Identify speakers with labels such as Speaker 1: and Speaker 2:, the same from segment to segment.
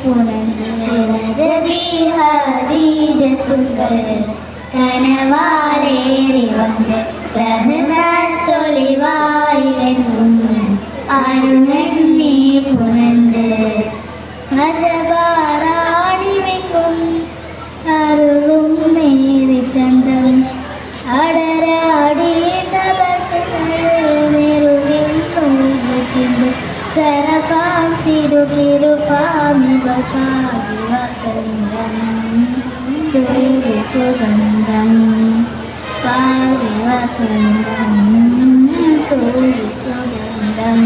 Speaker 1: പുണർന്ന് ഹദീജത്തുകൾ കനവാലേറി വന്ന് റഹ്മത്തൊളിവായിലെങ്ങും അരുമെണ്ണി പുണർന്ന് അജബാറാണിവെങ്കും അരുകും മേറി ചന്തം അടരാടി തപസ്സുമെരുവിന്നു ശരപാം തിരുകിരുപാമികൾ പാകി വസന്തം തൂരി സുഗന്ധം പാകി വസന്തം തൂരി സുഗന്ധം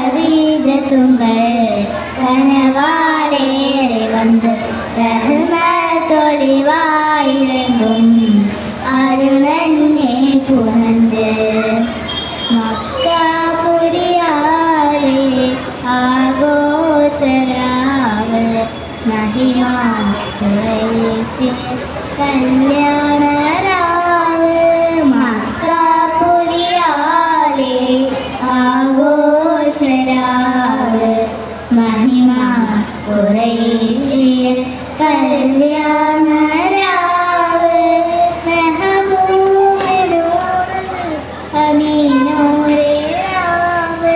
Speaker 1: ഹദീജത്തുകൾ കനവാലേറി വന്ന് റഹ്മത്തൊളിവായിലെങ്കും അരുണന്നെ പുണർന്ന് മക്കാപുരിയാലെ ആഘോഷരാവ് മഹിമ ഖുറൈശി കല്യാണരാവ് മക്കാപുരിയാലെ ആഘോഷരാവ് മഹിമ ഖുറൈശി കല്യാണരാവ് അമീനോരേ രാവ്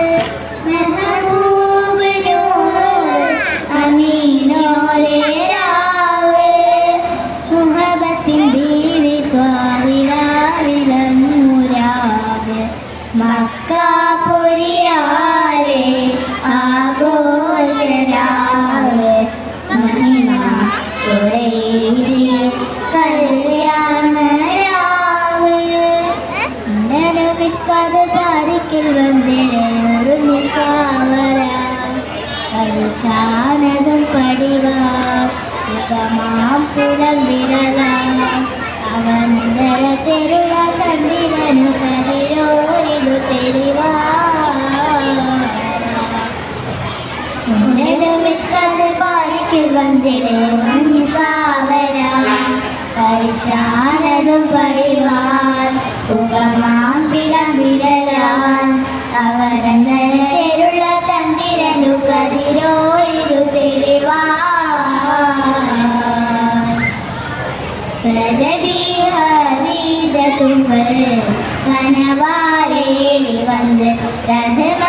Speaker 1: മെഹബൂബ് നൂർ അമീനോരേ രാവ് മുഹബത്തിൻ ബീവി ത്വാഹിറാവിലൂരാവ് മക്കാപുരിയാലെ ആഘോഷരാവ് മഹിമ ഖുറൈശി കല്യാണരാവ് മിഷ്കാത് പാരിക്കൽ വന്നിടെ ഒരു നിസാവര പരിശാനതും പടിവാം മുഖമാം പുലം വിടലാം അവനന്തര ചെറുക ചന്ദ്രനു കതിരോരിലു തെളിവാ മിഷ്കാത് പാരിക്കൽ വന്നിടെ ഒരു നിസാവര പരിശാനതും പടിവാൻ മുഖമാം വിടലാൻ അവനന്തര ചെറുള്ള ചന്ദ്രനു കതിരോരിലു തെളിവാൻ പ്രജബി ഹദീജത്തുകൾ കനവാലേറി വന്ന് റഹ്മ